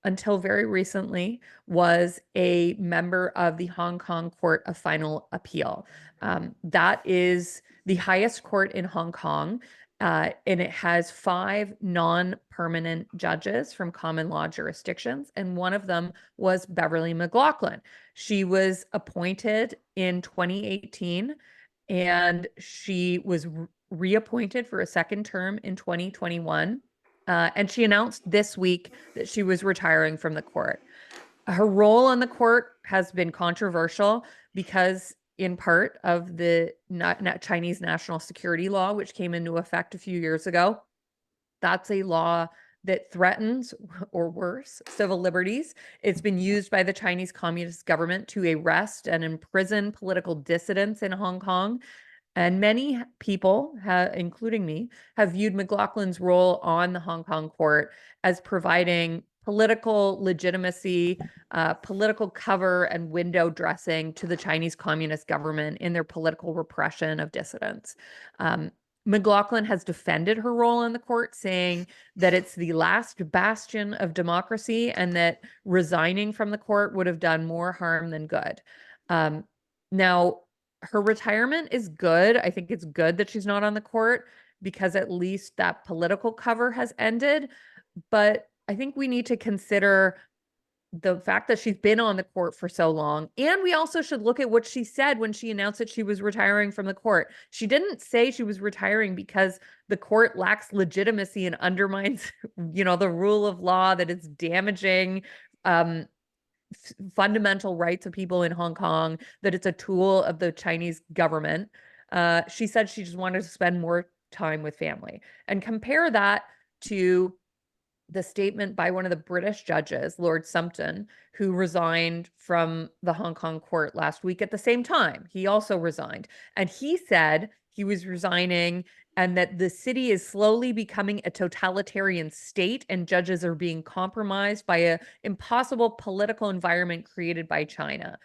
until very recently, was a member of the Hong Kong Court of Final Appeal. That is the highest court in Hong Kong. And it has 5 non-permanent judges from common law jurisdictions, and one of them was Beverly McLaughlin. She was appointed in 2018, and she was reappointed for a second term in 2021. And she announced this week that she was retiring from the court. Her role on the court has been controversial because, in part, of the Chinese national security law, which came into effect a few years ago. That's a law that threatens, or worse, civil liberties. It's been used by the Chinese Communist government to arrest and imprison political dissidents in Hong Kong. And many people, including me, have viewed McLaughlin's role on the Hong Kong court as providing political legitimacy, political cover, and window dressing to the Chinese Communist government in their political repression of dissidents. McLaughlin has defended her role in the court, saying that it's the last bastion of democracy and that resigning from the court would have done more harm than good. Now, her retirement is good. I think it's good that she's not on the court because at least that political cover has ended. But I think we need to consider the fact that she's been on the court for so long. And we also should look at what she said when she announced that she was retiring from the court. She didn't say she was retiring because the court lacks legitimacy and undermines, the rule of law, that it's damaging fundamental rights of people in Hong Kong, that it's a tool of the Chinese government. She said she just wanted to spend more time with family. And compare that to the statement by one of the British judges, Lord Sumpton, who resigned from the Hong Kong court last week at the same time. He also resigned. And he said he was resigning and that the city is slowly becoming a totalitarian state and judges are being compromised by an impossible political environment created by China.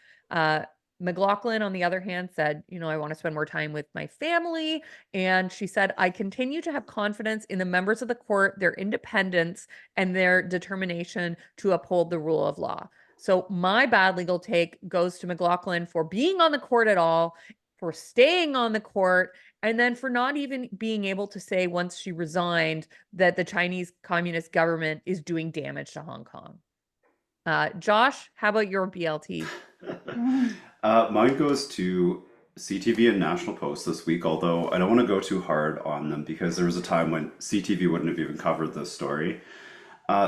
McLaughlin, on the other hand, said, I want to spend more time with my family. And she said, I continue to have confidence in the members of the court, their independence, and their determination to uphold the rule of law. So my bad legal take goes to McLaughlin for being on the court at all, for staying on the court, and then for not even being able to say once she resigned that the Chinese Communist government is doing damage to Hong Kong. Josh, how about your BLT? Mine goes to CTV and National Post this week, although I don't want to go too hard on them because there was a time when CTV wouldn't have even covered this story.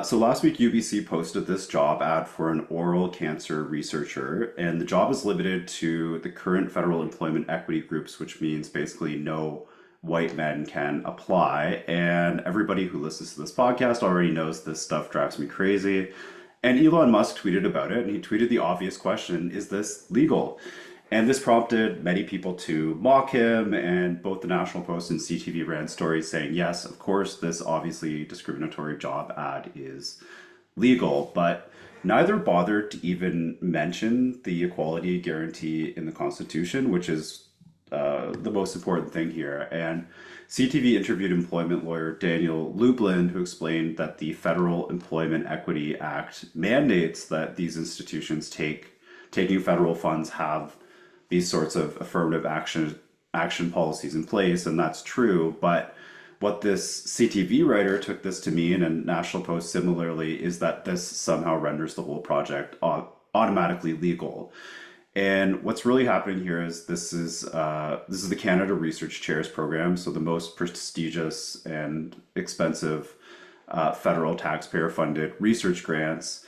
So last week, UBC posted this job ad for an oral cancer researcher, and the job is limited to the current federal employment equity groups, which means basically no white men can apply. And everybody who listens to this podcast already knows this stuff drives me crazy. And Elon Musk tweeted about it, and he tweeted the obvious question, is this legal? And this prompted many people to mock him, and both the National Post and CTV ran stories saying, yes, of course, this obviously discriminatory job ad is legal, but neither bothered to even mention the equality guarantee in the Constitution, which is the most important thing here. And CTV interviewed employment lawyer Daniel Lublin, who explained that the Federal Employment Equity Act mandates that these institutions taking federal funds have these sorts of affirmative action policies in place, and that's true. But what this CTV writer took this to mean, and National Post similarly, is that this somehow renders the whole project automatically legal. And what's really happening here is this is the Canada Research Chairs program, so the most prestigious and expensive federal taxpayer-funded research grants.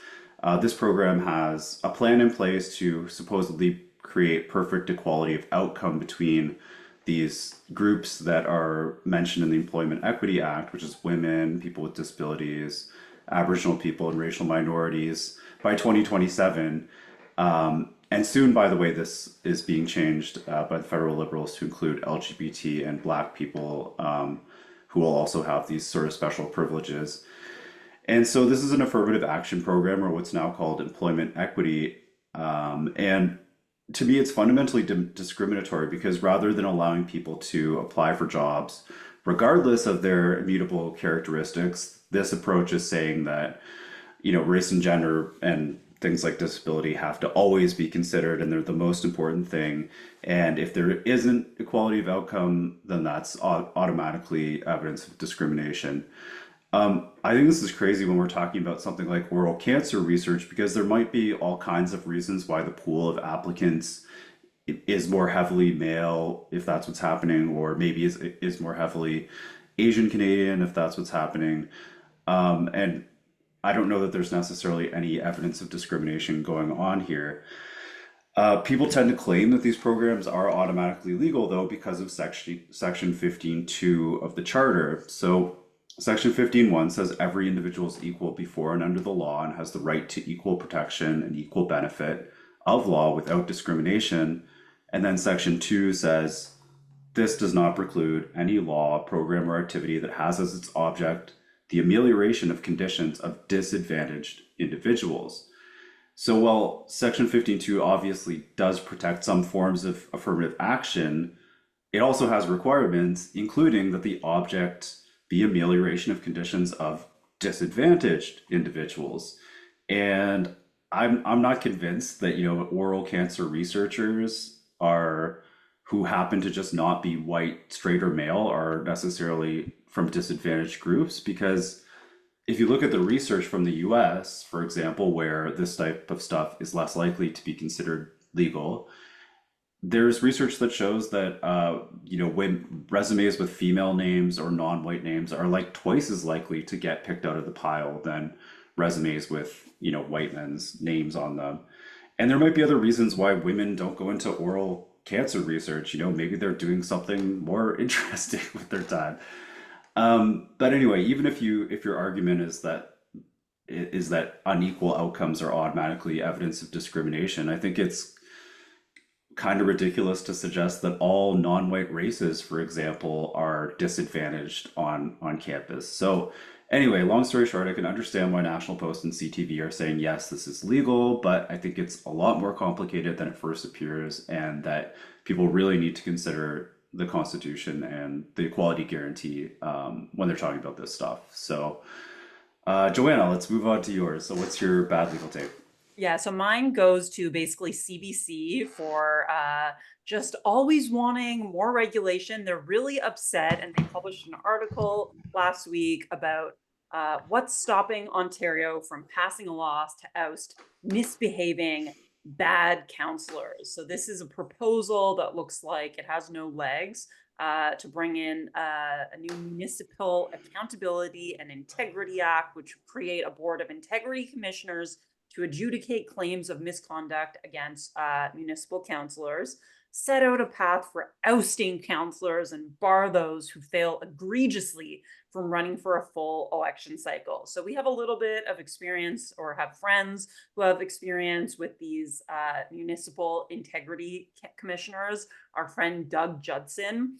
This program has a plan in place to supposedly create perfect equality of outcome between these groups that are mentioned in the Employment Equity Act, which is women, people with disabilities, Aboriginal people, and racial minorities by 2027. And soon, by the way, this is being changed by the federal Liberals to include LGBT and Black people who will also have these sort of special privileges. And so this is an affirmative action program, or what's now called employment equity. And to me, it's fundamentally discriminatory because rather than allowing people to apply for jobs, regardless of their immutable characteristics, this approach is saying that, race and gender and things like disability have to always be considered, and they're the most important thing. And if there isn't equality of outcome, then that's automatically evidence of discrimination. I think this is crazy when we're talking about something like oral cancer research, because there might be all kinds of reasons why the pool of applicants is more heavily male, if that's what's happening, or maybe is more heavily Asian Canadian, if that's what's happening. And I don't know that there's necessarily any evidence of discrimination going on here. People tend to claim that these programs are automatically legal, though, because of Section 15.2 of the Charter. So Section 15.1 says every individual is equal before and under the law and has the right to equal protection and equal benefit of law without discrimination. And then Section 2 says this does not preclude any law, program, or activity that has as its object the amelioration of conditions of disadvantaged individuals. So while Section 15.2 obviously does protect some forms of affirmative action, it also has requirements, including that the object be amelioration of conditions of disadvantaged individuals. And I'm not convinced that, oral cancer researchers who happen to just not be white, straight, or male are necessarily from disadvantaged groups, because if you look at the research from the US, for example, where this type of stuff is less likely to be considered legal, there's research that shows that when resumes with female names or non-white names are like twice as likely to get picked out of the pile than resumes with white men's names on them. And there might be other reasons why women don't go into oral cancer research. Maybe they're doing something more interesting with their time. But anyway, even if your argument is that is that unequal outcomes are automatically evidence of discrimination. I think it's kind of ridiculous to suggest that all non-white races, for example, are disadvantaged on campus. So anyway, long story short, I can understand why National Post and CTV are saying, yes, this is legal, but I think it's a lot more complicated than it first appears, and that people really need to consider the Constitution and the equality guarantee when they're talking about this stuff. So, Joanna, let's move on to yours. So what's your bad legal take? Yeah, so mine goes to basically CBC for just always wanting more regulation. They're really upset, and they published an article last week about what's stopping Ontario from passing a law to oust misbehaving bad counselors. So this is a proposal that looks like it has no legs to bring in a new Municipal Accountability and Integrity Act, which would create a board of integrity commissioners to adjudicate claims of misconduct against municipal councillors, set out a path for ousting councillors and bar those who fail egregiously from running for a full election cycle. So we have a little bit of experience, or have friends who have experience with these municipal integrity commissioners. Our friend Doug Judson,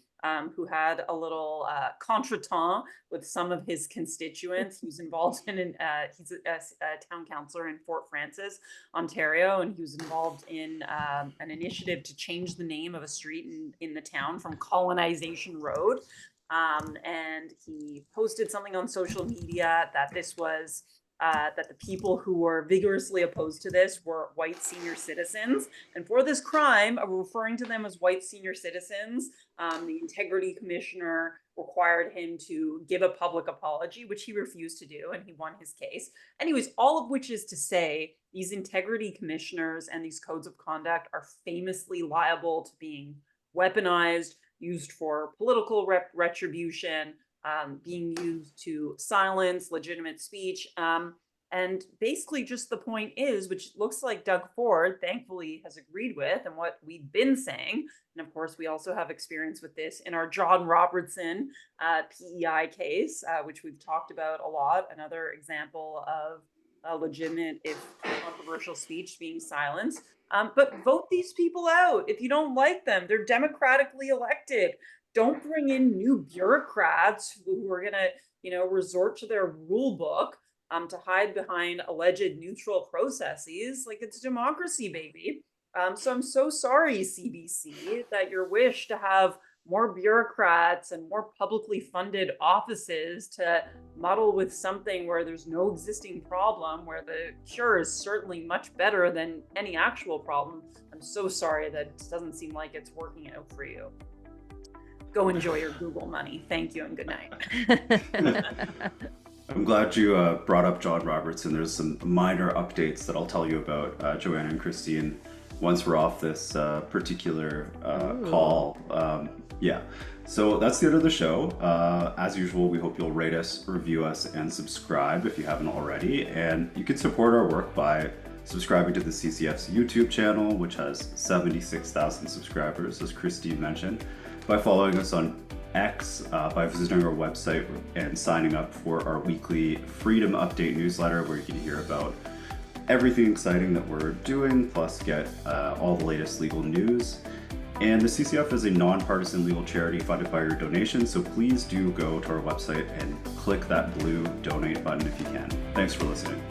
who had a little contretemps with some of his constituents. He was involved in, he's a town councillor in Fort Francis, Ontario, and he was involved in an initiative to change the name of a street in the town from Colonization Road. And he posted something on social media that this was that the people who were vigorously opposed to this were white senior citizens. And for this crime of referring to them as white senior citizens, the integrity commissioner required him to give a public apology, which he refused to do, and he won his case. Anyways, all of which is to say, these integrity commissioners and these codes of conduct are famously liable to being weaponized, used for political retribution, being used to silence legitimate speech. And basically just the point is, which looks like Doug Ford thankfully has agreed with, and what we've been saying, and of course we also have experience with this in our John Robertson PEI case, which we've talked about a lot, another example of legitimate, if controversial speech being silenced. But vote these people out. If you don't like them, they're democratically elected. Don't bring in new bureaucrats who are gonna, resort to their rule book to hide behind alleged neutral processes. Like, it's democracy, baby. So I'm so sorry, CBC, that your wish to have more bureaucrats and more publicly funded offices to muddle with something where there's no existing problem, where the cure is certainly much better than any actual problem. I'm so sorry that it doesn't seem like it's working out for you. Go enjoy your Google money. Thank you and good night. I'm glad you brought up John Robertson. There's some minor updates that I'll tell you about, Joanna and Christine, once we're off this particular call. Yeah, so that's the end of the show. As usual, we hope you'll rate us, review us, and subscribe if you haven't already. And you can support our work by subscribing to the CCF's YouTube channel, which has 76,000 subscribers, as Christine mentioned, by following us on X, by visiting our website and signing up for our weekly Freedom Update newsletter, where you can hear about everything exciting that we're doing, plus get all the latest legal news. And the CCF is a nonpartisan legal charity funded by your donations, so please do go to our website and click that blue donate button if you can. Thanks for listening.